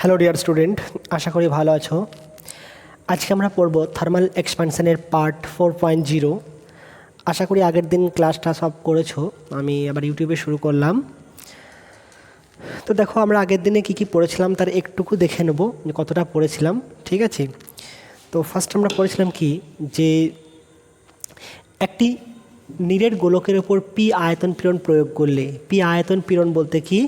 Hello dear student, আশা করি ভালো আছো। আজকে আমরা পড়ব থার্মাল এক্সপ্যানশনের পার্ট 4.0। আশা করি আগের দিন ক্লাসটা সব করেছো। আমি আবার ইউটিউবে শুরু করলাম। তো দেখো, আমরা আগের দিনে কি পড়েছিলাম তার একটুকু দেখে নেব যে কতটা পড়েছিলাম। ঠিক আছে, তো ফার্স্ট আমরা পড়েছিলাম কি, যে একটি নিরেট গোলকের ওপর পি আয়তন পীড়ন প্রয়োগ করলে, পি আয়তন পীড়ন বলতে কি,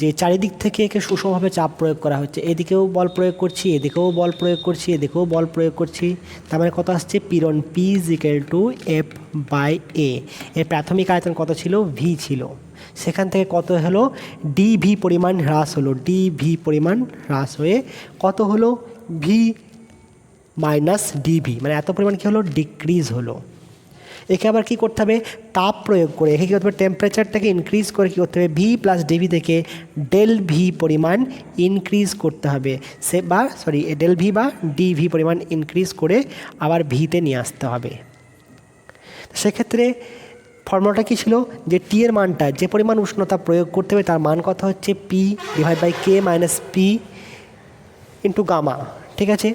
যে চারিদিক থেকে একে সুষমভাবে চাপ প্রয়োগ করা হচ্ছে, এদিকেও বল প্রয়োগ করছি, এদিকেও বল প্রয়োগ করছি, এদিকেও বল প্রয়োগ করছি, তার মানে কত আসছে, পীড়ন P is equal to F by A. এর প্রাথমিক আয়তন কত ছিল, ভি ছিল, সেখান থেকে কত হলো, ডি ভি পরিমাণ হ্রাস হলো, ডি ভি পরিমাণ হ্রাস হয়ে কত হলো, ভি মাইনাস ডিভি, মানে এত পরিমাণ কী হলো, ডিক্রিজ হলো। একে আবার কী করতে হবে, তাপ প্রয়োগ করে একে কী করতে হবে, টেম্পারেচারটাকে ইনক্রিজ করে কী করতে হবে, ভি প্লাস ডিভি থেকে ডেল ভি পরিমাণ ইনক্রিজ করতে হবে, ডেল ভি বা ডিভি পরিমাণ ইনক্রিজ করে আবার ভিতে নিয়ে আসতে হবে। সেক্ষেত্রে ফর্মুলাটা কী ছিল, যে টি এর মানটা, যে পরিমাণ উষ্ণতা প্রয়োগ করতে হবে তার মান কত হচ্ছে, P divide by K minus P into gamma. ঠিক আছে,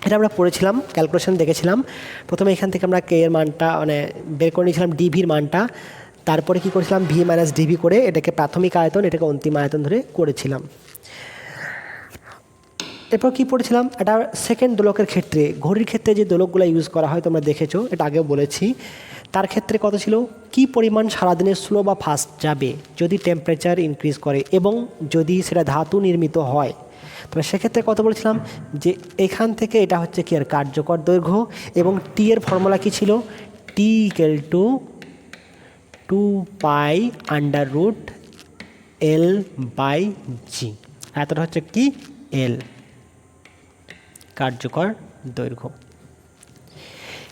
এটা আমরা পড়েছিলাম, ক্যালকুলেশন দেখেছিলাম। প্রথমে এখান থেকে আমরা কে এর মানটা বের করে নিয়েছিলাম, ডিভির মানটা, তারপরে কি করেছিলাম, ভি মাইনাস ডিভি করে এটাকে প্রাথমিক আয়তন, এটাকে অন্তিম আয়তন ধরে করেছিলাম। এরপর কী পড়েছিলাম, এটা সেকেন্ড দোলকের ক্ষেত্রে, ঘড়ির ক্ষেত্রে যে দোলকগুলো ইউজ করা হয় তোমরা দেখেছো, এটা আগেও বলেছি। তার ক্ষেত্রে কত ছিল, কি পরিমাণ সারাদিনে স্লো বা ফাস্ট যাবে যদি টেম্পারেচার ইনক্রিজ করে এবং যদি সেটা ধাতু নির্মিত হয়। তবে সেক্ষেত্রে কত বলেছিলাম, যে এখান থেকে এটা হচ্ছে কি আর কার্যকর দৈর্ঘ্য, এবং টি এর ফর্মুলা কী ছিল, T equal to 2 pi under root L by G, এতটা হচ্ছে কি এল, কার্যকর দৈর্ঘ্য।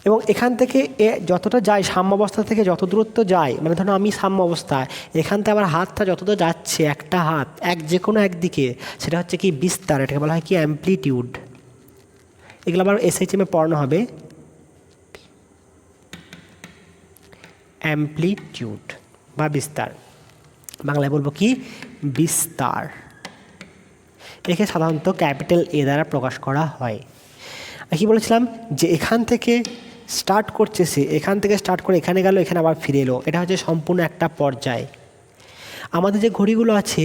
এবং এখান থেকে যতটা যায়, সাম্যাবস্থা থেকে যত দূরত্ব যায়, মানে ধরো আমি সাম্য অবস্থায়, এখান থেকে আমার হাতটা যতটা যাচ্ছে, একটা হাত যে কোনো একদিকে, সেটা হচ্ছে কি বিস্তার, এটাকে বলা হয় কি অ্যাম্প্লিটিউড। এগুলো আবার এসএইচএমে পড়ানো হবে, অ্যাম্প্লিটিউড বা বিস্তার, বাংলায় বলবো কি বিস্তার। একে সাধারণত ক্যাপিটাল এ দ্বারা প্রকাশ করা হয়। আর কি বলেছিলাম, যে এখান থেকে স্টার্ট করছে সে, এখান থেকে স্টার্ট করে এখানে গেল, এখানে আবার ফিরে এলো, এটা হচ্ছে সম্পূর্ণ একটা পর্যায়। আমাদের যে ঘড়িগুলো আছে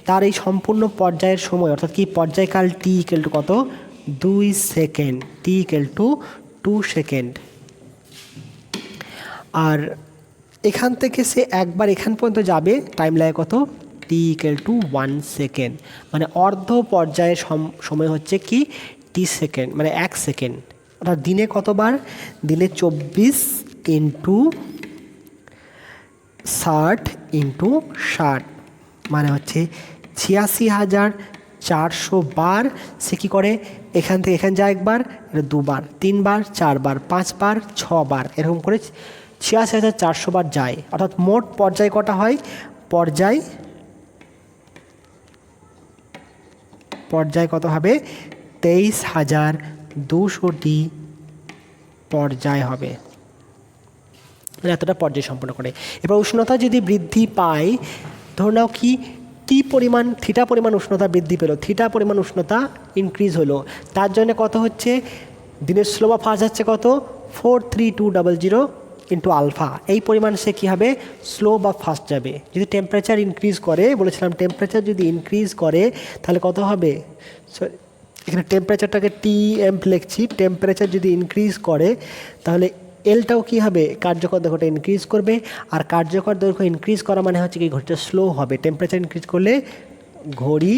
তার এই সম্পূর্ণ পর্যায়ের সময়, অর্থাৎ কি পর্যায়কাল, টি ইকুয়াল টু কত, 2 second, T equal to 2 second. আর এখান থেকে সে একবার এখান পর্যন্ত যাবে, টাইম লাগে কত, টি ইকুয়াল টু 1 সেকেন্ড, মানে অর্ধ পর্যায়ের সময় হচ্ছে কি টি সেকেন্ড, মানে 1 সেকেন্ড। অর্থাৎ দিনে কতবার, দিনে 24 ইন্টু 60 ইন্টু 60, মানে হচ্ছে 86,400 বার সে কী করে, এখান থেকে এখানে যায় একবার, দুবার, 3 বার, 4 বার, 5 বার, 6 বার, এরকম করে 86,400 বার যায়। অর্থাৎ মোট পর্যায় কটা হয়, পর্যায় কত হবে, 23,200টি পর্যায় হবে, এতটা পর্যায় সম্পন্ন করে। এবার উষ্ণতা যদি বৃদ্ধি পায়, ধরে নাও কি টি পরিমাণ, থিটা পরিমাণ উষ্ণতা বৃদ্ধি পেল, থিটা পরিমাণ উষ্ণতা ইনক্রিজ হলো, তার জন্য কত হচ্ছে, দিনের স্লো বা ফাস্ট যাচ্ছে কত, 43200 ইন্টু আলফা, এই পরিমাণ সে কী হবে, স্লো বা ফাস্ট যাবে। যদি টেম্পারেচার ইনক্রিজ করে, বলেছিলাম টেম্পারেচার যদি ইনক্রিজ করে তাহলে কত হবে, এখানে টেম্পারেচারটাকে টি এম্প লিখছি, টেম্পারেচার যদি ইনক্রিজ করে তাহলে এলটাও কী হবে, কার্যকর দৈর্ঘ্যটা ইনক্রিজ করবে। আর কার্যকর দৈর্ঘ্য ইনক্রিজ করা মানে হচ্ছে কি ঘড়িটা স্লো হবে, টেম্পারেচার ইনক্রিজ করলে ঘড়ি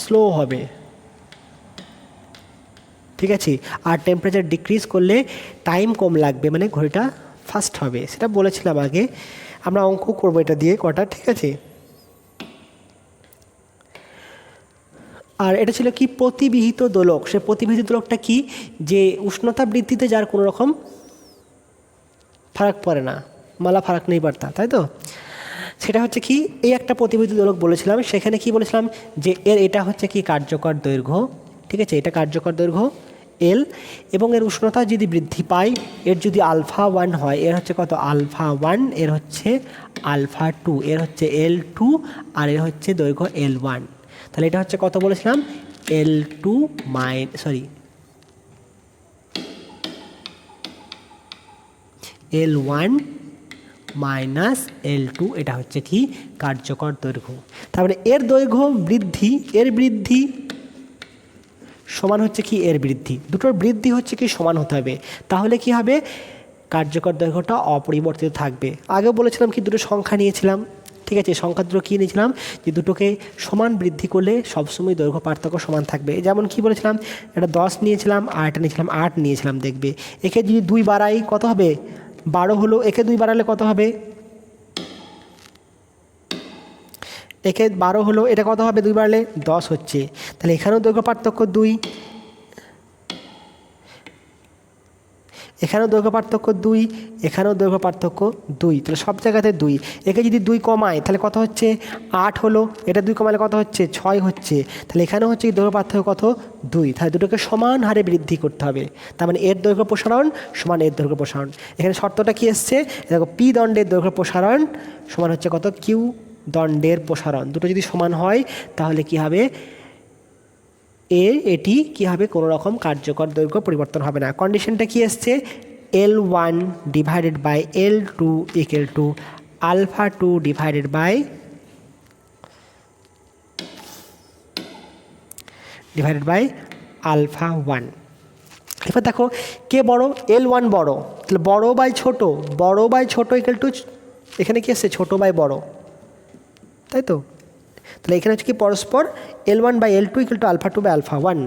স্লো হবে। ঠিক আছে, আর টেম্পারেচার ডিক্রিজ করলে টাইম কম লাগবে, মানে ঘড়িটা ফাস্ট হবে। সেটা বলেছিলাম আগে, আমরা অঙ্ক করবো এটা দিয়ে কটা। ঠিক আছে, আর এটা ছিল কি প্রতিবিহিত দোলক। সে প্রতিবিহিত দোলকটা কি, যে উষ্ণতা বৃদ্ধিতে যার কোনো রকম ফারাক পড়ে না, মালা ফারাক নেই পড়তা, তাই তো। সেটা হচ্ছে কি, এই একটা প্রতিবিহিত দোলক বলেছিলাম, সেখানে কি বলেছিলাম, যে এটা হচ্ছে কি কার্যকর দৈর্ঘ্য। ঠিক আছে, এটা কার্যকর দৈর্ঘ্য এল, এবং এর উষ্ণতা যদি বৃদ্ধি পায়, এর যদি আলফা 1 হয়, এর হচ্ছে কত, আলফা 1, এর হচ্ছে আলফা 2, এর হচ্ছে L2, আর এর হচ্ছে দৈর্ঘ্য L1। তাহলে এটা হচ্ছে কত বলেছিলাম, L2 L1 মাইনাস L2, এটা হচ্ছে কি কার্যকর দৈর্ঘ্য। তারপরে এর দৈর্ঘ্য বৃদ্ধি, এর বৃদ্ধি সমান হচ্ছে কি এর বৃদ্ধি, দুটোর বৃদ্ধি হচ্ছে কি সমান হতে হবে, তাহলে কি হবে কার্যকর দৈর্ঘ্যটা অপরিবর্তিত থাকবে। আগেও বলেছিলাম কি দুটো সংখ্যা নিয়েছিলাম, ঠিক আছে, সংখ্যা দুটো কী নিয়েছিলাম, যে দুটোকে সমান বৃদ্ধি করলে সবসময় দৈর্ঘ্য পার্থক্য সমান থাকবে। যেমন কি বলেছিলাম, এটা 10 নিয়েছিলাম আর এটা নিয়েছিলাম 8 নিয়েছিলাম, দেখবে একে যদি 2 বাড়াই কত হবে, 12 হলো, একে 2 বাড়ালে কত হবে, একে 12 হলো, এটা কত হবে 2 বাড়ালে 10 হচ্ছে, তাহলে এখানেও দৈর্ঘ্য পার্থক্য 2, এখানেও দৈর্ঘ্য পার্থক্য 2, এখানেও দৈর্ঘ্য পার্থক্য 2, তাহলে সব জায়গাতে 2। একে যদি 2 কমায় তাহলে কত হচ্ছে 8 হলো, এটা 2 কমালে কত হচ্ছে 6 হচ্ছে, তাহলে এখানেও হচ্ছে দৈর্ঘ্য পার্থক্য কত 2, তাহলে দুটোকে সমান হারে বৃদ্ধি করতে হবে। তার মানে এর দৈর্ঘ্য প্রসারণ সমান এর দৈর্ঘ্য প্রসারণ। এখানে শর্তটা কি এসছে, দেখো পি দণ্ডের দৈর্ঘ্য প্রসারণ সমান হচ্ছে কত কিউ দণ্ডের প্রসারণ, দুটো যদি সমান হয় তাহলে কি হবে এটি কি হবে, কোনো রকম কার্যকর দৈর্ঘ্য পরিবর্তন হবে না। কন্ডিশনটা কি এসছে, L1 divided by L2 equal to α2 divided by α1। এবার দেখো কে বড়, L1 বড়, তাহলে বড় বাই ছোট ইকুয়াল টু, এখানে কি এসছে ছোট বাই বড়, তাই তো, তাহলে এখানে হচ্ছে কি পরস্পর L1 by L2 equal to α2 by α1।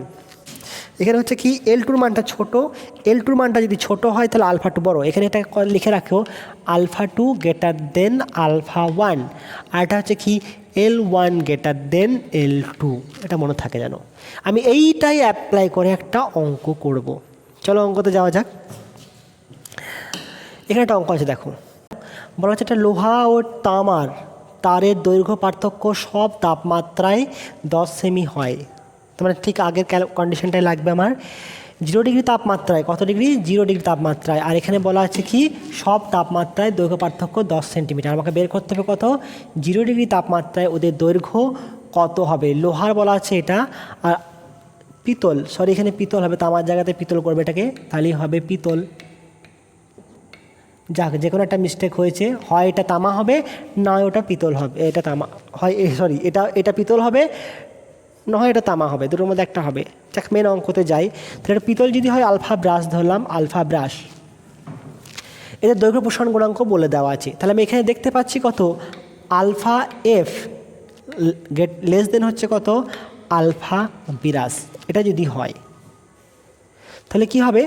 এখানে হচ্ছে কি L2 মানটা ছোট, L2 মানটা যদি ছোট হয় তাহলে α2 বড়, এখানে এটা লিখে রাখো α2 গ্রেটার দেন α1, আর এটা হচ্ছে কি L1 গ্রেটার দেন L2, এটা মনে থাকে যেন। আমি এইটাই অ্যাপ্লাই করে একটা অঙ্ক করব, চলো অঙ্কতে যাওয়া যাক। এখানে একটা অঙ্ক আছে, দেখো বলা হচ্ছে একটা লোহা ও তারের দৈর্ঘ্য পার্থক্য সব তাপমাত্রায় 10 সেমি হয়। তো মানে ঠিক আগের কন্ডিশনটাই লাগবে আমার, 0 ডিগ্রি তাপমাত্রায়, কত ডিগ্রি 0 ডিগ্রি তাপমাত্রায়, আর এখানে বলা আছে কি সব তাপমাত্রায় দৈর্ঘ্য পার্থক্য 10 সেন্টিমিটার। আমাকে বের করতে হবে কত, 0 ডিগ্রি তাপমাত্রায় ওদের দৈর্ঘ্য কত হবে। লোহার বলা আছে এটা, আর পিতল, সরি এখানে পিতল হবে, তামার জায়গাতে পিতল করবে এটাকে, তাহলেই হবে পিতল। যাক, যে কোনো একটা মিস্টেক হয়েছে, হয় এটা তামা হবে না ওটা পিতল হবে, এটা তামা হয়, সরি এটা পিতল হবে না হয় এটা তামা হবে, দুটোর মধ্যে একটা হবে। যাক মেন অঙ্কতে যাই, তাহলে এটা পিতল যদি হয় আলফা ব্রাশ ধরলাম, আলফা ব্রাশ, এদের দৈর্ঘ্য প্রসারণ গুণাঙ্ক বলে দেওয়া আছে। তাহলে আমি এখানে দেখতে পাচ্ছি কত, আলফা এফ লেস দেন হচ্ছে কত আলফা বিরাস, এটা যদি হয় তাহলে কি হবে,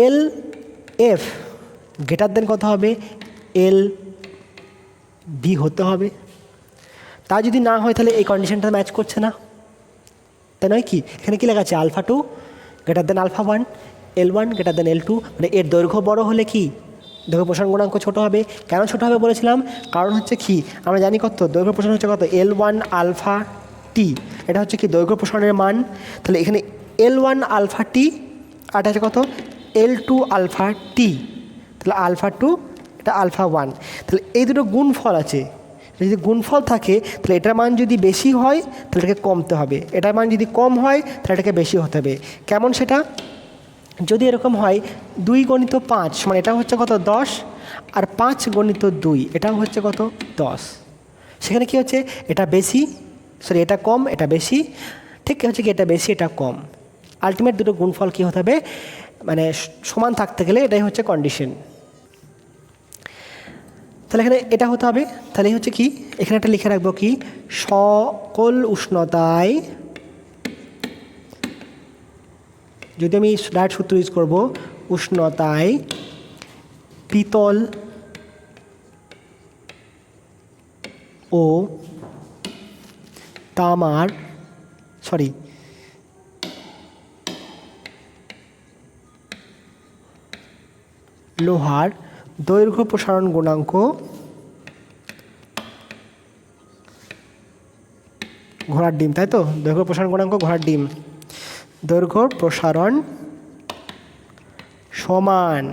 এল এফ গ্রেটার দেন কত হবে, এল বি হতে হবে। তা যদি না হয় তাহলে এই কন্ডিশনটা ম্যাচ করছে না, তাই নয় কি, এখানে কি লেখা আছে α2 greater than α1, L1 greater than L2, মানে এর দৈর্ঘ্য বড় হলে কি দৈর্ঘ্য প্রসারণ গুণাঙ্ক ছোট হবে। কেন ছোট হবে বলেছিলাম, কারণ হচ্ছে কি আমরা জানি কত দৈর্ঘ্য প্রসারণ হচ্ছে কত L1 আলফা টি, এটা হচ্ছে কি দৈর্ঘ্য প্রসারণের মান। তাহলে এখানে L1 আলফা টি আর এটা হচ্ছে কত L2 আলফা টি, তাহলে α2 এটা α1, তাহলে এই দুটো গুণফল আছে, যদি গুণফল থাকে তাহলে এটার মান যদি বেশি হয় তাহলে এটাকে কমতে হবে, এটার মান যদি কম হয় তাহলে এটাকে বেশি হতে হবে। কেমন সেটা, যদি এরকম হয় 2 গণিত 5 মানে এটা হচ্ছে কত 10, আর 5 গণিত 2 এটাও হচ্ছে কত 10, সেখানে কি হচ্ছে এটা বেশি, সরি এটা কম এটা বেশি, ঠিক হচ্ছে কি এটা বেশি এটা কম, আলটিমেট দুটো গুণফল কী হতে হবে, মানে সমান থাকতে গেলে এটাই হচ্ছে কন্ডিশন। তাহলে এখানে এটা হতে হবে, তাহলে হচ্ছে কি এখানে একটা লিখে রাখবো কি সকল উষ্ণতায়, যদি আমি ডাইরেক্ট সূত্র ইউজ করব, উষ্ণতায় পিতল ও তামার লোহার দৈর্ঘ্য প্রসারণ গুণাঙ্ক ঘোড়ার ডিম, তাই তো, দৈর্ঘ্য প্রসারণ গুণাঙ্ক ঘোড়ার ডিম, দৈর্ঘ্য প্রসারণ সমান,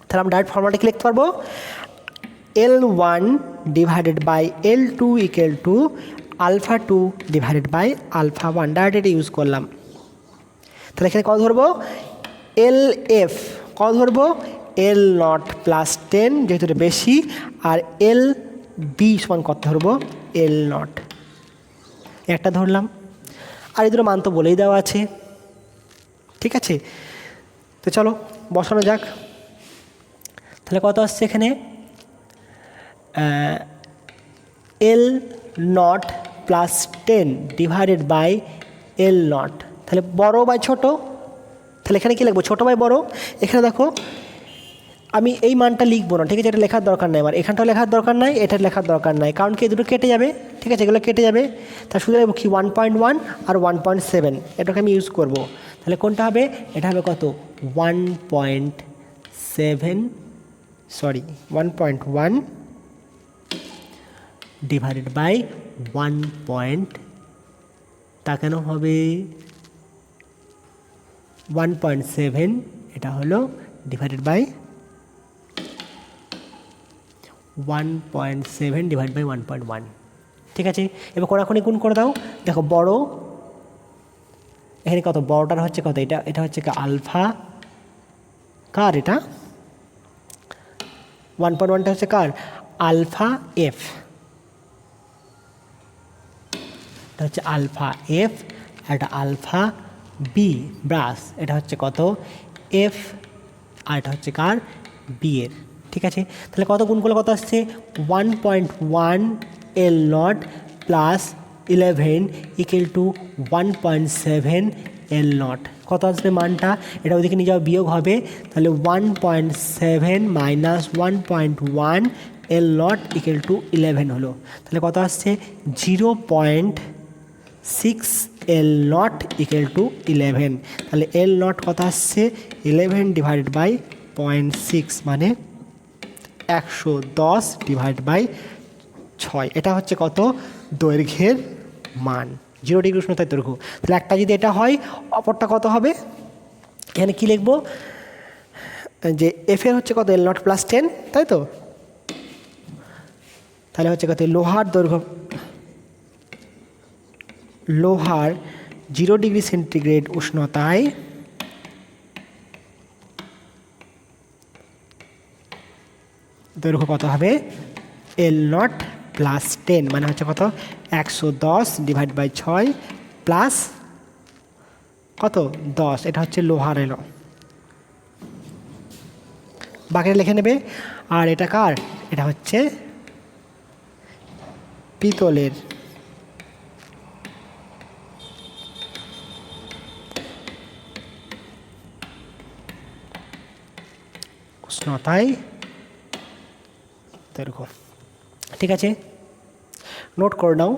তাহলে আমরা ডাইরেক্ট ফর্মুলাটা কি লিখতে পারবো, L1 divided by L2 equal to alpha 2 divided by alpha 1 direct এটা ইউজ করলাম। তাহলে এখানে কত ধরবো? LF কত ধরবো? L0 প্লাস 10 যেহেতু এটা বেশি, আর LB সমান কত ধরবো? L0 একটা ধরলাম, আর এই দুটো মান তো বলেই দেওয়া আছে। ঠিক আছে, তো চলো বসানো যাক। তাহলে কত আসছে এখানে? L0 plus 10 divided by L0। তাহলে বড় বাই ছোট, তাহলে এখানে কী লিখবো? ছোটো বাই বড়। এখানে দেখো আমি এই মানটা লিখবো না, ঠিক আছে, এটা লেখার দরকার নাই আমার, এখানটাও লেখার দরকার নাই, এটার লেখার দরকার নাই, কারণ কি দুটো কেটে যাবে। ঠিক আছে, এগুলো কেটে যাবে, তা শুধু লিখবো কি 1.1 আর 1.7, এটাকে আমি ইউজ করব। তাহলে কোনটা হবে? এটা হবে কত? 1.1 ডিভাইডেড বাই 1. তা কেন হবে 1.7? এটা হলো ডিভাইডেড বাই 1.7 ডিভাইড বাই 1.1। ঠিক আছে, এবার কোনাকুনি গুণ করে দাও। দেখো বড় এখানে কত? বড়টার হচ্ছে কত? এটা হচ্ছে আলফা, কার এটা? 1.1টা হচ্ছে কার? আলফা এফ, এটা হচ্ছে আলফা এফ, আর এটা আলফা বি ব্রাস, এটা হচ্ছে কত? এফ, আর এটা হচ্ছে কার? বি এর। ঠিক আছে, তাহলে কত গুণ করলে কত আসছে? 1.1 L0 plus 11 equal to 1.7 L0। কত আসবে মানটা? এটা ওইদিকে নিয়ে যাওয়া বিয়োগ হবে, তাহলে 1.7 মাইনাস 1.1 L0 ইকুয়াল টু 11 হলো। তাহলে কত আসছে? 0.6 L0 ইকুয়াল টু 11। তাহলে L0 কত আসছে? 11 ডিভাইডেড বাই 0.6 মানে 110 ডিভাইড বাই 6। এটা হচ্ছে কত? দৈর্ঘ্যের মান, 0 ডিগ্রি উষ্ণতায় দৈর্ঘ্য। তাহলে একটা যদি এটা হয়, অপরটা কত হবে? এখানে কি লিখবো? যে এফ এর হচ্ছে কত? L0 প্লাস 10, তাই তো? তাহলে হচ্ছে কত? লোহার দৈর্ঘ্য, লোহার 0 ডিগ্রি সেন্টিগ্রেড উষ্ণতায় দৈর্ঘ্য কত হবে? L0 প্লাস 10 মানে হচ্ছে কত? 110 ডিভাইড বাই 6 প্লাস কত? 10। এটা হচ্ছে লোহার এলো, বাকিটা লিখে নেবে। আর এটা কার? এটা হচ্ছে পিতলের। উষ্ণতায় দৈর্ঘ্য। ঠিক আছে, নোট করে নাও।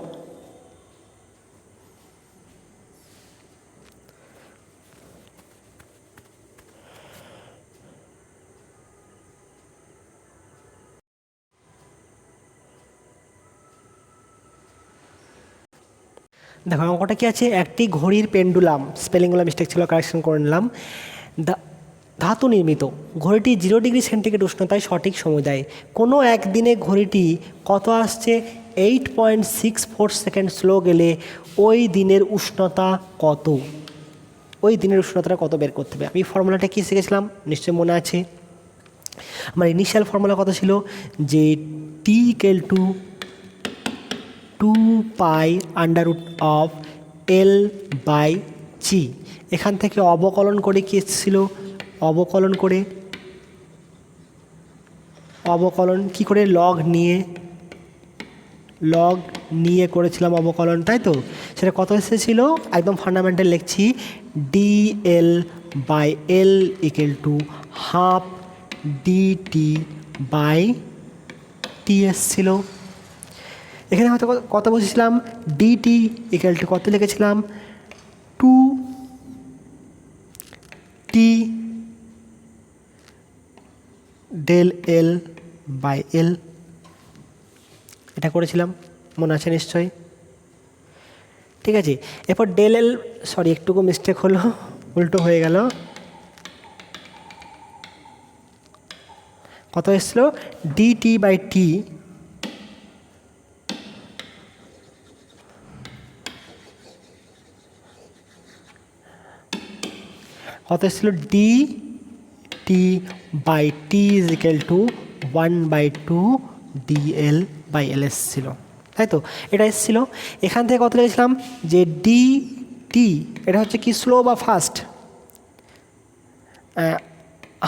দেখো অঙ্কটা কি আছে? একটি ঘড়ির পেন্ডুলাম, স্পেলিংগুলো মিস্টেক ছিল, কারেকশন করে নিলাম। ধাতু নির্মিত ঘড়িটি 0 ডিগ্রি সেন্টিগ্রেড উষ্ণতায় সঠিক সময় দেয়। কোনো একদিনে ঘড়িটি কত আসছে? 8.64 সেকেন্ড স্লো গেলে ওই দিনের উষ্ণতা কত? ওই দিনের উষ্ণতাটা কত বের করতে হবে। আমি ফর্মুলাটা কি শিখেছিলাম নিশ্চয়ই মনে আছে। আমার ইনিশিয়াল ফর্মুলা কত ছিল? যে T equal to 2 pi √ L by G. এখান থেকে অবকলন করে কি এসেছিল? অবকলন কি করে? লগ নিয়ে করেছিলাম অবকলন, তাই তো? সেটা কত এসেছিল? একদম ফান্ডামেন্টাল লিখছি, DL by L equal to half DT by T এসেছিল। এখানে হয়তো কত বসেছিলাম? DT ইকুয়াল টু কত লিখেছিলাম? 2T del L by L, এটা করেছিলাম, মনে আছে নিশ্চয়ই। ঠিক আছে, এরপর ডেল L, সরি একটুকু মিস্টেক হলো, উল্টো হয়ে গেল। কত এসেছিলো ডিটি বাই টি কত এসেছিলো D T by T is equal to 1/2 DL by L এসেছিলো, তাই তো? এটা এসেছিলো। এখান থেকে কত লিখেছিলাম যে ডি টি এটা হচ্ছে কি স্লো বা fast,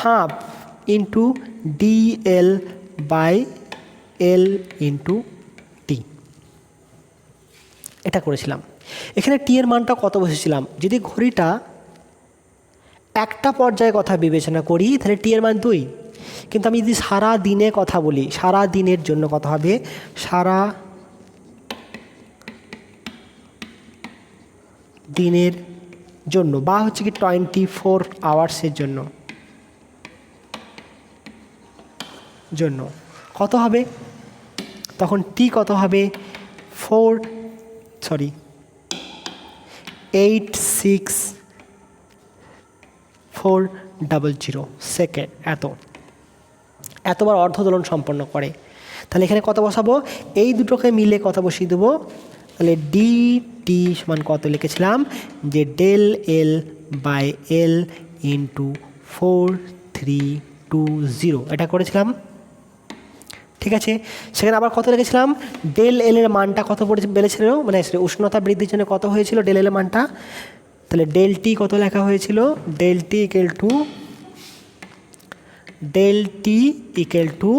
half into DL by L into T, এটা করেছিলাম। এখানে টি এর মানটা কত বসেছিলাম, যদি ঘড়িটা একটা পর্যায়ে কথা বিবেচনা করি তাহলে টি এর মান 2, কিন্তু আমি যদি সারা দিনে কথা বলি, সারা দিনের জন্য কত হবে, সারা দিনের জন্য বা হচ্ছে কি 24 আওয়ার্সের জন্য কত হবে, তখন টি কত হবে 86400 সেকেন্ড, এতবার অর্ধদোলন সম্পন্ন করে। তাহলে এখানে কত বসাবো, এই দুটোকে মিলে কত বসিয়ে দেবো, তাহলে ডি টি সমান কত লিখেছিলাম যে del L by L into 4320, এটা করেছিলাম। ঠিক আছে, সেখানে আবার কত লিখেছিলাম, ডেল এল এর মানটা কত বেড়েছিল, মানে উষ্ণতা বৃদ্ধির জন্য কত হয়েছিল ডেল এল এর মানটা, তাহলে ডেল টি কত লেখা হয়েছিল, ডেল টি ইকুয়াল টু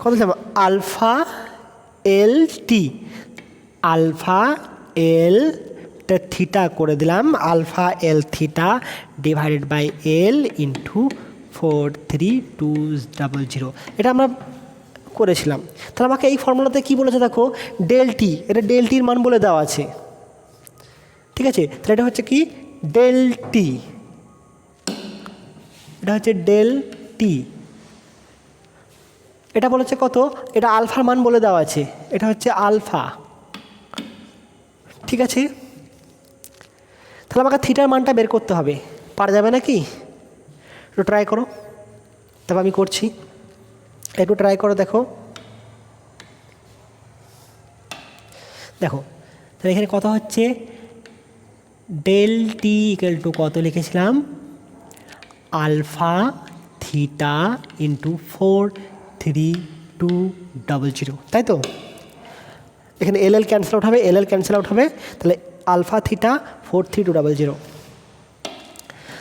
কত লিখলাম alpha L T, alpha L theta করে দিলাম, alpha L theta divided by L into 43200, এটা আমরা করেছিলাম। তাহলে আমাকে এই ফর্মুলাতে কি বলেছে দেখো, ডেল টি, এটা ডেল টির মান বলে দেওয়া আছে। ঠিক আছে, তাহলে এটা হচ্ছে কি ডেল টি, এটা হচ্ছে ডেল টি, এটা বলেছে কত, এটা আলফার মান বলে দেওয়া আছে, এটা হচ্ছে আলফা। ঠিক আছে, তাহলে আমাকে থিটার মানটা বের করতে হবে, পারা যাবে নাকি, একটু ট্রাই করো। তবে আমি করছি, একটু ট্রাই করো, দেখো তাহলে এখানে কত হচ্ছে, ডেল টি ইকুয়াল টু কত লিখেছিলাম আলফা থিটা ইন্টু 43200, তাই তো? এখানে এল এল ক্যান্সেল আউট হবে, ক্যান্সেল আউট হবে, তাহলে আলফা থিটা 43200,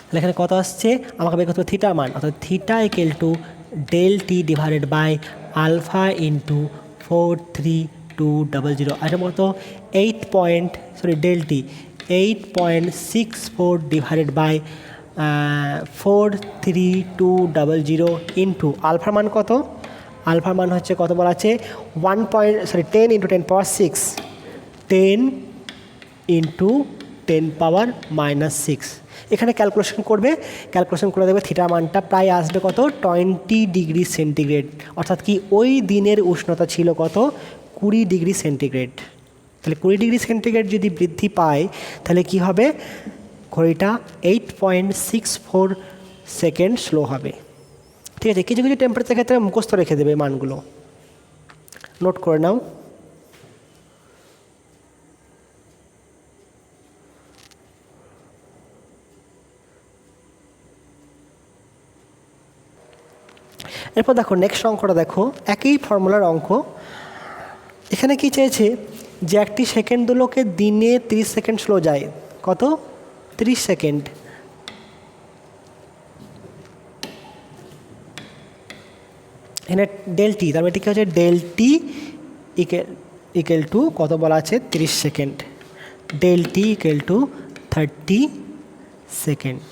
তাহলে এখানে কত আসছে, আমাকে বের করতে হবে থিটার মান, অর্থাৎ theta equal to del T divided by alpha into 43200, আর মতো del T 8.64 divided by 43200 into আলফার মান কত, আলফার মান হচ্ছে কত বলা আছে 10 ইন্টু 10 পাওয়ার 6, 10 ইন্টু 10 পাওয়ার -6, এখানে ক্যালকুলেশন করে দেখবে থিটা মানটা প্রায় আসবে কত 20 ডিগ্রি সেন্টিগ্রেড, অর্থাৎ কি ওই দিনের উষ্ণতা ছিল কত 20 ডিগ্রি সেন্টিগ্রেড। তাহলে 20 ডিগ্রি সেন্টিগ্রেড যদি বৃদ্ধি পায় তাহলে কি হবে, ঘড়িটা 8.64 সেকেন্ড স্লো হবে। ঠিক আছে, কিছু কিছু টেম্পারেচার ক্ষেত্রে মুখস্থ রেখে দেবে মানগুলো, নোট করে নাও। এরপর দেখো নেক্সট অঙ্কটা দেখো, একই ফর্মুলার অঙ্ক। এখানে কি চেয়েছে যে একটি সেকেন্ড দুলোকে দিনে 30 সেকেন্ড স্লো যায়, কত 30 সেকেন্ড। এখানে ডেল টি, তার মানে ঠিক আছে ডেল টি ইকুয়াল টু কত বলা আছে 30 second, del T equal to 30 second.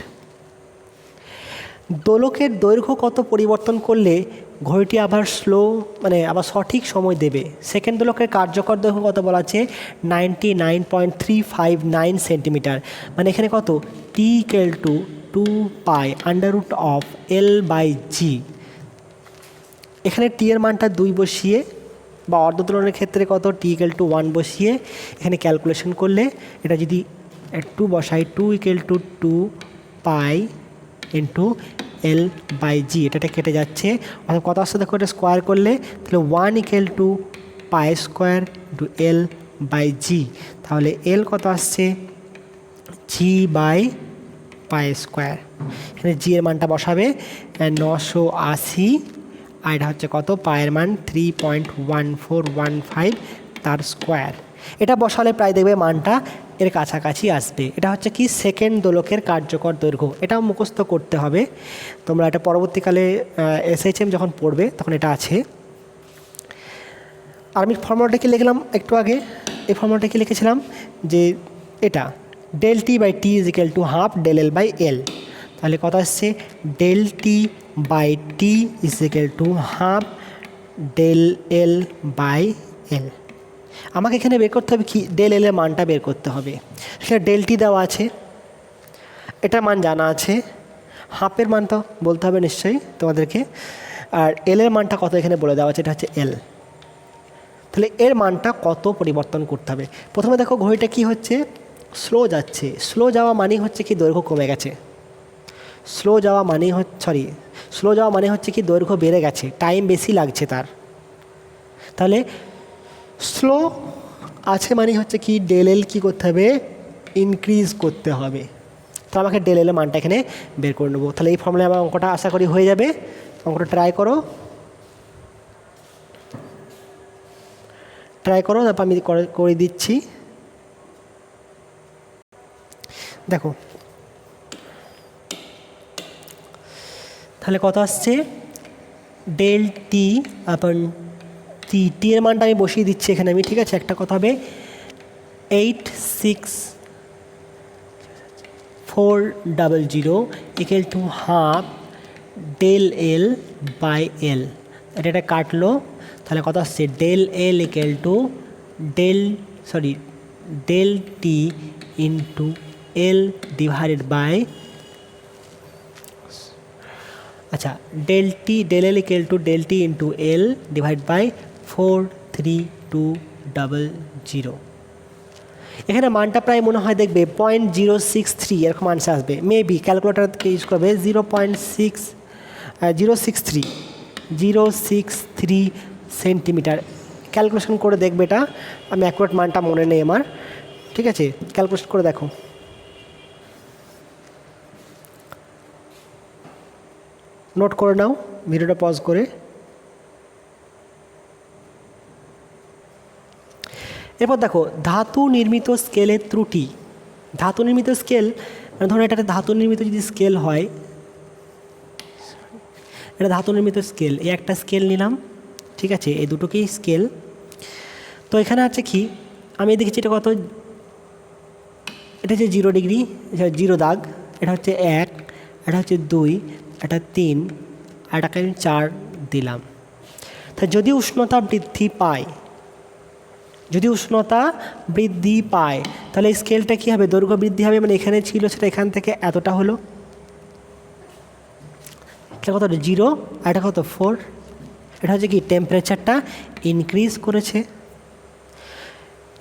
দোলকের দৈর্ঘ্য কত পরিবর্তন করলে ঘড়িটি আবার স্লো, মানে আবার সঠিক সময় দেবে। সেকেন্ড দোলকের কার্যকর দৈর্ঘ্য কত বলা আছে 99.359 সেন্টিমিটার, মানে এখানে কত টি ইকুয়াল টু 2 π√L/g। এখানে টি এর মানটা 2 বসিয়ে বা অর্ধদোলনের ক্ষেত্রে কত টি ইকুয়াল টু 1 বসিয়ে এখানে ক্যালকুলেশন করলে এটা যদি 2 বসাই 2 equal to 2 π into L by G, এটা কেটে যাচ্ছে। অর্থাৎ কত আসছে দেখো, এটা স্কোয়ার করলে তাহলে 1 equal to pi square into L by G. তাহলে এল কত আসছে, জি বাই পাই স্কোয়ার। এখানে জি এর মানটা বসাবে 980, আর এটা হচ্ছে কত, পায়ের মান 3.1415 তার স্কোয়ার। এটা বসালে প্রায় দেখবে মানটা এর কাছাকাছি আসবে। এটা হচ্ছে কি সেকেন্ড দোলকের কার্যকর দৈর্ঘ্য, এটাও মুখস্থ করতে হবে তোমরা। এটা পরবর্তীকালে এসএইচএম যখন পড়বে তখন এটা আছে। আর আমি ফর্মুলাটা কি লিখলাম একটু আগে, এই ফর্মুলাটা কি লিখেছিলাম যে এটা del T by T is equal to half del L by L. তাহলে কত আসছে, del T by T is equal to half del L by L. আমাকে এখানে বের করতে হবে কি, ডেল এল এর মানটা বের করতে হবে। সেটা ডেল টি দেওয়া আছে, এটার মান জানা আছে, হাফের মান তো বলতে হবে নিশ্চয়ই তোমাদেরকে, আর এল এর মানটা কত এখানে বলে দেওয়া আছে, এটা হচ্ছে এল। তাহলে এর মানটা কত পরিবর্তন করতে হবে। প্রথমে দেখো ঘড়িটা কি হচ্ছে, স্লো যাচ্ছে। স্লো যাওয়া মানেই হচ্ছে কি দৈর্ঘ্য কমে গেছে। স্লো যাওয়া মানে হচ্ছে কি দৈর্ঘ্য বেড়ে গেছে, টাইম বেশি লাগছে তার। তাহলে স্লো আছে মানে হচ্ছে কি ডেল এল কী করতে হবে, ইনক্রিজ করতে হবে। তো আমাকে ডেল এল এর মানটা এখানে বের করে নেবো। তাহলে এই ফর্মুলায় আমার অঙ্কটা আশা করি হয়ে যাবে। অঙ্কটা ট্রাই করো, তারপর আমি করে দিচ্ছি। দেখো তাহলে কত আসছে, ডেল টি আপন টি, টি এর মানটা আমি বসিয়ে দিচ্ছি এখানে আমি, ঠিক আছে। একটা কথা হবে 86400 equal to half del L by L. এটা কাটলো, তাহলে কত আসছে, del L equal to del T into L divided by, আচ্ছা del L equal to del T into L divide by 43200। এখানে মানটা প্রায় মনে হয় দেখবে 0.063 এরকম আনসার আসবে, মেবি ক্যালকুলেটারকে ইউজ করবে 0.063 সেন্টিমিটার। ক্যালকুলেশন করে দেখবে, এটা আমি অ্যাকুরেট মানটা মনে নেই আমার, ঠিক আছে। ক্যালকুলেশন করে দেখো। নোট করে নাও ভিডিওটা পজ করে। এরপর দেখো ধাতু নির্মিত স্কেলের ত্রুটি। ধাতু নির্মিত স্কেল মানে ধরো এটা ধাতু নির্মিত যদি স্কেল হয়, এটা ধাতু নির্মিত স্কেল, এই একটা স্কেল নিলাম, ঠিক আছে, এই দুটোকেই স্কেল। তো এখানে আছে কি, আমি দেখেছি এটা কত, এটা হচ্ছে 0 ডিগ্রি, এটা 0 দাগ, এটা হচ্ছে 1, এটা হচ্ছে 2, এটা 3, আর এটাকে আমি 4 দিলাম। তা যদি উষ্ণতা বৃদ্ধি পায় তাহলে এই স্কেলটা কী হবে, দৈর্ঘ্য বৃদ্ধি হবে। মানে এখানে ছিল সেটা এখান থেকে এতটা হলো, এটা কত 0, আর এটা কত 4। এটা হচ্ছে কি টেম্পারেচারটা ইনক্রিজ করেছে।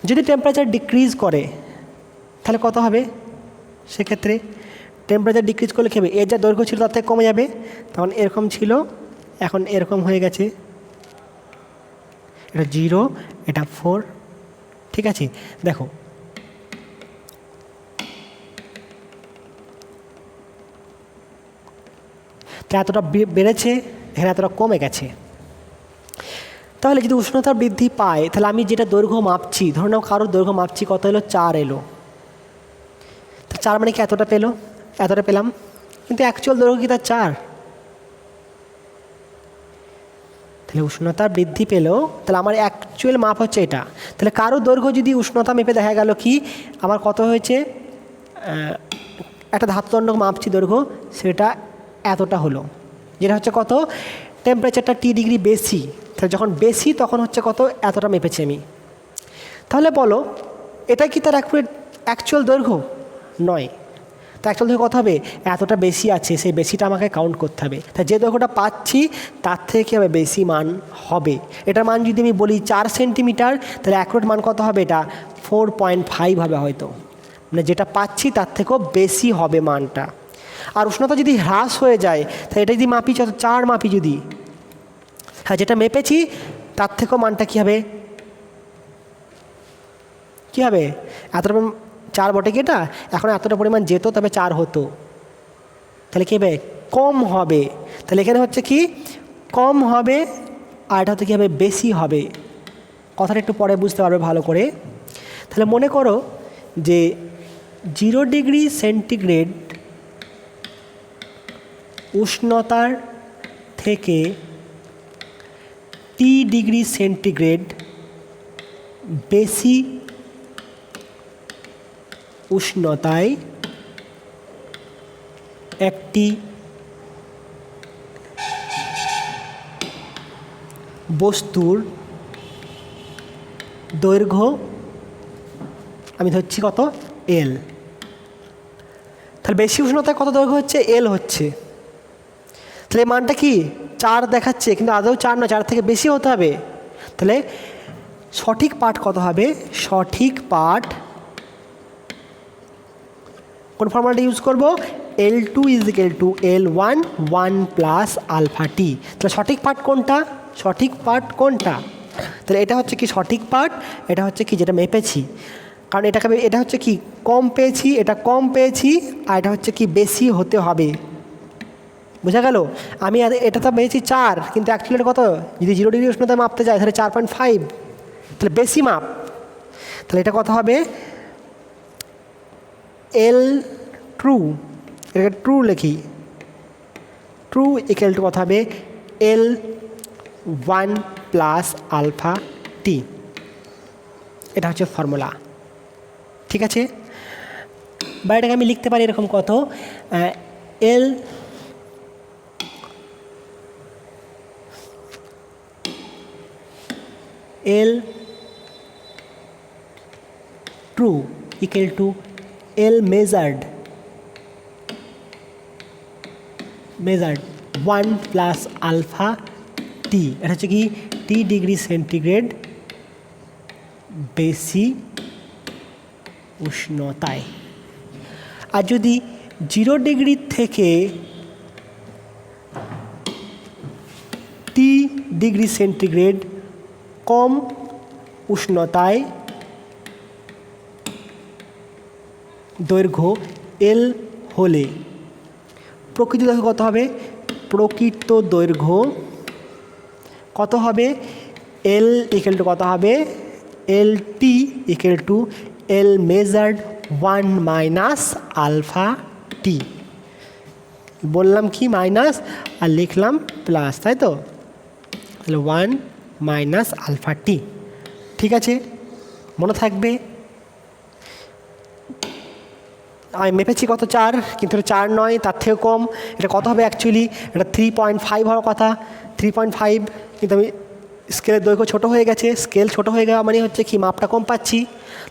যদি টেম্পারেচার ডিক্রিজ করে তাহলে কত হবে, সেক্ষেত্রে টেম্পারেচার ডিক্রিজ করলে কী হবে, এর যা দৈর্ঘ্য ছিল তার থেকে কমে যাবে। তখন এরকম ছিল, এখন এরকম হয়ে গেছে, এটা 0, এটা 4, ঠিক আছে। দেখো তা এতটা বেড়েছে, এখানে এতটা কমে গেছে। তাহলে যদি উষ্ণতা বৃদ্ধি পায় তাহলে আমি যেটা দৈর্ঘ্য মাপছি, ধরে নাও কারোর দৈর্ঘ্য মাপছি কত এলো, 4 এলো, তা 4 মানে কি এতটা পেলাম, কিন্তু অ্যাকচুয়াল দৈর্ঘ্য কি তার 4। তাহলে উষ্ণতা বৃদ্ধি পেলেও তাহলে আমার অ্যাকচুয়াল মাপ হচ্ছে এটা। তাহলে কারো দৈর্ঘ্য যদি উষ্ণতা মেপে দেখা গেল কি আমার কত হয়েছে, একটা ধাতুদণ্ড মাপছি দৈর্ঘ্য, সেটা এতটা হলো, যেটা হচ্ছে কত, টেম্পারেচারটা T ডিগ্রি বেশি। তাহলে যখন বেশি তখন হচ্ছে কত, এতটা মেপেছি আমি। তাহলে বলো এটা কি তার অ্যাকচুয়াল দৈর্ঘ্য নয়। তো অ্যাকচুয়াল দৈর্ঘ্য কত হবে, এতটা বেশি আছে, সেই বেশিটা আমাকে কাউন্ট করতে হবে। তাই যে দৈর্ঘ্যটা পাচ্ছি তার থেকে কী হবে, বেশি মান হবে। এটার মান যদি আমি বলি 4 সেন্টিমিটার, তাহলে অ্যাকুরেট মান কত হবে, এটা 4.5 হবে হয়তো, মানে যেটা পাচ্ছি তার থেকেও বেশি হবে মানটা। আর উষ্ণতা যদি হ্রাস হয়ে যায় তাহলে এটা যদি মাপি 4 মাপি যদি, হ্যাঁ যেটা মেপেছি তার থেকেও মানটা কী হবে, কী হবে, এতটা 4 বটে কি এটা, এখন এতটা পরিমাণ যেত তবে 4 হতো, তাহলে কী হবে, কম হবে। তাহলে এখানে হচ্ছে কি কম হবে, আর এটা হচ্ছে কী হবে, বেশি হবে। কথাটা একটু পরে বুঝতে পারবে ভালো করে। তাহলে মনে করো যে 0 ডিগ্রি সেন্টিগ্রেড উষ্ণতার থেকে টি ডিগ্রি সেন্টিগ্রেড বেশি উষ্ণতায় একটি বস্তুর দৈর্ঘ্য আমি ধরছি কত, এল। তাহলে বেশি উষ্ণতায় কত দৈর্ঘ্য হচ্ছে, এল হচ্ছে। তাহলে এই মানটা কি 4 দেখাচ্ছে, কিন্তু আদৌ 4 নয়, 4 থেকে বেশি হতে হবে। তাহলে সঠিক পাঠ কত হবে, সঠিক পাঠ কোন ফর্মুলাটা ইউজ করব, L2 = L1 1 প্লাস আলফা টি। তাহলে সঠিক পাঠ কোনটা, সঠিক পাঠ কোনটা, তাহলে এটা হচ্ছে কি সঠিক পাঠ, এটা হচ্ছে কি যেটা মেপেছি, কারণ এটাকে এটা হচ্ছে কি কম পেয়েছি, এটা কম পেয়েছি, আর এটা হচ্ছে কি বেশি হতে হবে। বোঝা গেল, আমি এটা তো পেয়েছি 4, কিন্তু অ্যাকচুয়ালি এটা কত, যদি 0 ডিগ্রি উষ্ণতায় মাপতে যায় তাহলে 4.5, তাহলে বেশি মাপ। তাহলে এটা কত হবে, এল ট্রু, এটাকে ট্রু লিখি, ট্রু = কত হবে, L1 প্লাস আলফা টি। এটা হচ্ছে ফর্মুলা, ঠিক আছে। বা এটাকে আমি লিখতে পারি এরকম কত, L true = L measured 1 plus alpha T. এটা হচ্ছে কি টি ডিগ্রি সেন্টিগ্রেড বেশি উষ্ণতায়। আর যদি 0 ডিগ্রি থেকে টি ডিগ্রি সেন্টিগ্রেড কম উষ্ণতায় দৈর্ঘ্য এল হলে প্রকৃত দৈর্ঘ্য কত হবে, প্রকৃত দৈর্ঘ্য কত হবে, এল = কত হবে, LT = L measured 1 minus alpha T. বললাম কি মাইনাস আর লিখলাম প্লাস, তাই তো, তাহলে 1 মাইনাস আলফা টি, ঠিক আছে, মনে থাকবে। আমি মেপেছি কত 4, কিন্তু এটা 4 নয়, তার থেকেও কম। এটা কত হবে অ্যাকচুয়ালি, এটা 3.5 হওয়ার কথা, 3.5, কিন্তু আমি স্কেলের দৈর্ঘ্য ছোটো হয়ে গেছে, স্কেল ছোটো হয়ে যাওয়া মানে হচ্ছে কি মাপটা কম পাচ্ছি,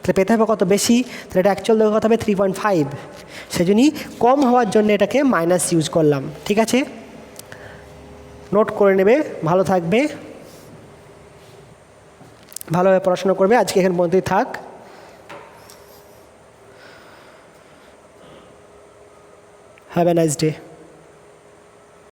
তাহলে পেতে হবে কত বেশি, তাহলে এটা অ্যাকচুয়াল দৈর্ঘ্য কত হবে 3.5, সেজন্যই কম হওয়ার জন্য এটাকে মাইনাস ইউজ করলাম, ঠিক আছে। নোট করে নেবে, ভালো থাকবে, ভালোভাবে পড়াশোনা করবে। আজকে এখানে পর্যন্তই থাক। Have a nice day.